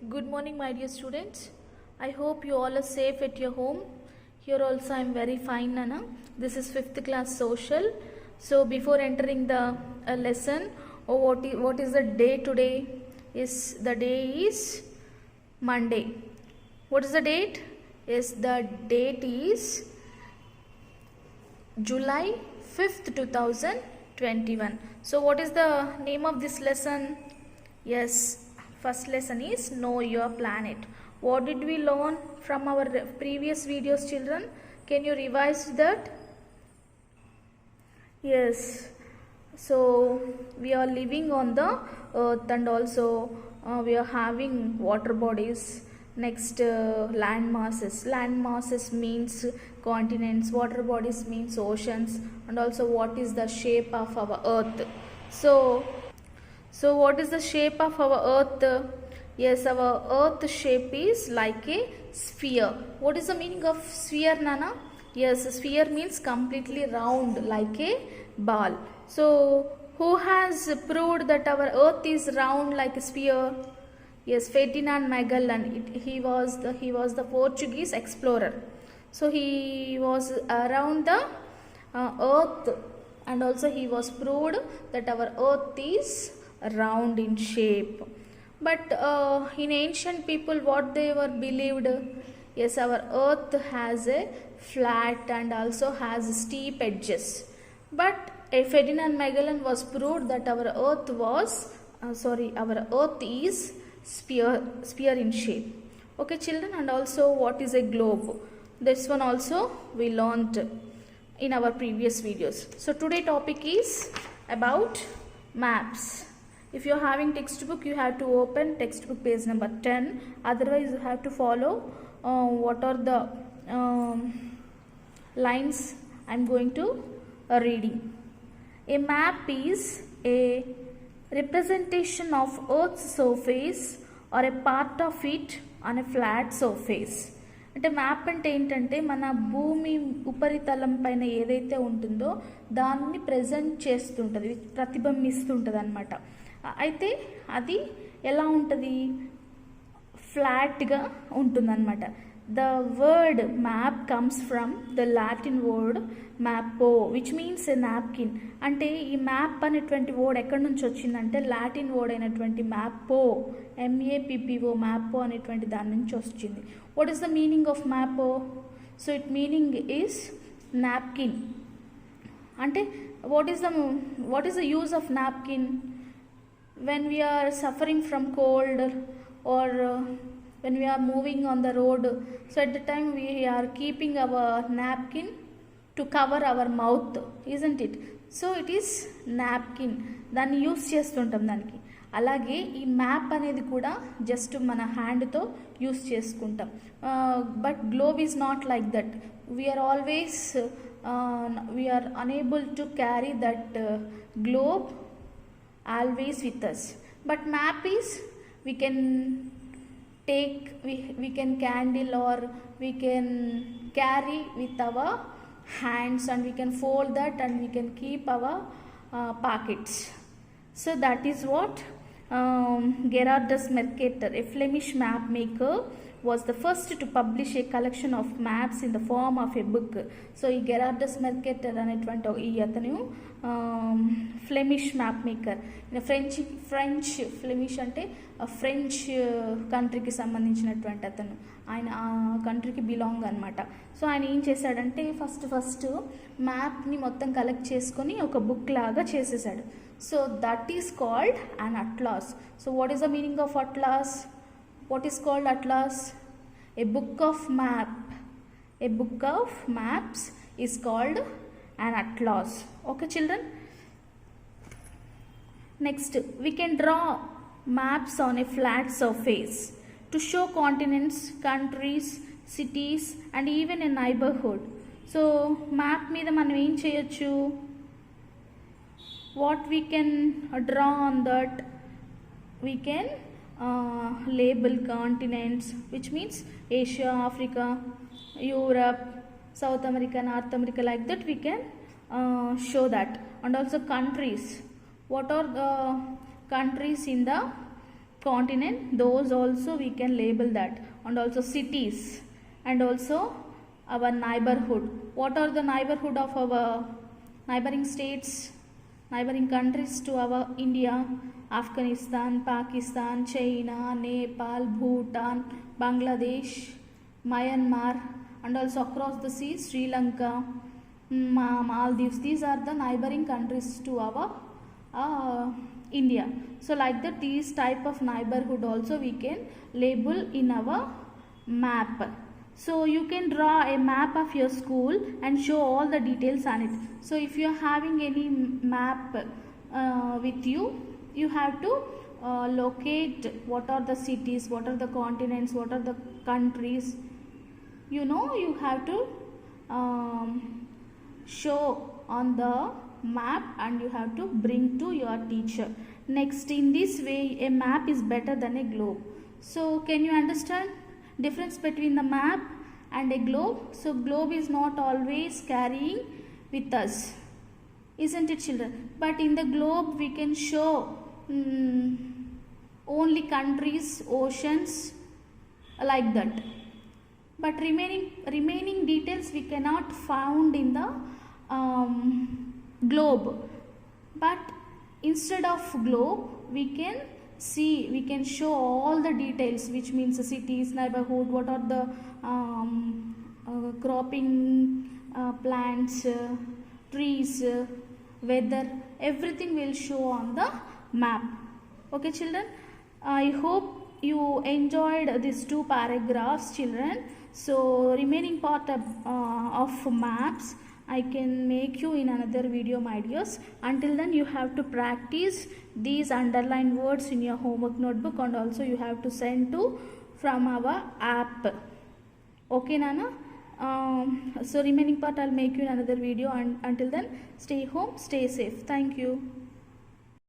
Good morning, my dear students. I hope you all are safe at your home. Here also I am very fine, Nana. This is 5th class social. So before entering the lesson, what is the day today? The day is Monday. What is the date? The date is July 5th, 2021. So what is the name of this lesson? Yes, first lesson is Know Your Planet. What did we learn from our previous videos, children? Can you revise that? Yes. So we are living on the earth, and also we are having water bodies. Next, land masses. Land masses means continents. Water bodies means oceans. And also what is the shape of our earth. So what is the shape of our earth? Yes, our earth shape is like a sphere. What is the meaning of sphere, Nana? Yes, sphere means completely round like a ball. So who has proved that our earth is round like a sphere? Yes, Ferdinand Magellan. He was the Portuguese explorer. So he was around the earth, and also he was proved that our earth is round in shape. But in ancient people, what they were believed? Yes, our earth has a flat and also has steep edges. But Ferdinand Magellan was proved that our earth is sphere in shape. Okay, children. And also what is a globe? This one also we learned in our previous videos. So today topic is about maps. If you are having textbook, you have to open textbook page number 10. Otherwise, you have to follow what are the lines I am going to reading. A map is a representation of Earth's surface or a part of it on a flat surface. అంటే map అంటే ఏంటంటే మన భూమి ఉపరితలం పైన ఏదైతే ఉంటుందో దాన్ని ప్రజెంట్ చేస్తుంటుంది, ప్రతిబింబిస్తుంటుంది అనమాట. అయితే అది ఎలా ఉంటుంది? ఫ్లాట్గా ఉంటుందన్నమాట. The word map comes from the Latin word mappo, which means a napkin. అంటే ఈ మ్యాప్ అనేటువంటి వర్డ్ ఎక్కడి నుంచి వచ్చిందంటే లాటిన్ వర్డ్ అయినటువంటి మ్యాప్పో, MAPPO, మ్యాప్పో అనేటువంటి దాని నుంచి వచ్చింది. What is the meaning of మ్యాప్పో? So it meaning is napkin. అంటే what is the use of napkin? when we are suffering from cold or when we are moving on the road, so at the time we are keeping our napkin to cover our mouth, isn't it? So it is napkin. దాన్ని use చేస్తుంటాం దానికి. అలాగే ఈ map అనేది కూడా just మన హ్యాండ్తో use చేసుకుంటాం. But globe is not like that. we are unable to carry that globe always with us. But map is we can candle or we can carry with our hands, and we can fold that and we can keep our pockets. So that is what Gerardus Mercator, a Flemish map maker, was the first to publish a collection of maps in the form of a book. So ఈ Gerardus Mercator అనేటువంటి ఈ అతను Flemish map maker. Flemish అంటే French కంట్రీకి సంబంధించినటువంటి అతను. ఆయన ఆ కంట్రీకి బిలాంగ్ అనమాట. సో ఆయన ఏం చేశాడంటే ఫస్ట్ మ్యాప్ని మొత్తం కలెక్ట్ చేసుకొని ఒక బుక్ లాగా చేసేసాడు. So that is called an atlas. So what is the meaning of atlas? What is called atlas? A book of maps is called an atlas. Okay, children. Next, we can draw maps on a flat surface to show continents, countries, cities, and even a neighborhood. So map మీద మనం ఏం చేయొచ్చు? What we can draw on that? We can label continents, which means Asia, Africa, Europe, South America, North America, like that we can show that. And also countries. What are the countries in the continent, those also we can label that, and also cities, and also our neighborhood. What are the neighborhood of our neighboring states, neighboring countries to our India? Afghanistan, Pakistan, China, Nepal, Bhutan, Bangladesh, Myanmar, and also across the seas, Sri Lanka, Maldives. These are the neighboring countries to our India. So like that, these type of neighborhood also we can label in our map. So you can draw a map of your school and show all the details on it. So if you are having any map with you, you have to locate what are the cities, what are the continents, what are the countries. You know, you have to show on the map and you have to bring to your teacher. Next, in this way, a map is better than a globe. So can you understand difference between the map and a globe? So globe is not always carrying with us, isn't it, children? But in the globe we can show only countries, oceans, like that. But remaining details we cannot found in the globe. But instead of globe, we can show all the details, which means the cities, neighborhood, what are the cropping plants, trees, weather, everything will show on the map. Okay, children, I hope you enjoyed these two paragraphs, children. So remaining part of maps I can make you in another video, my dears. Until then, you have to practice these underlined words in your homework notebook, and also you have to send to from our app. Okay, Nana? So remaining part I'll make you in another video, and until then, stay home, stay safe. Thank you.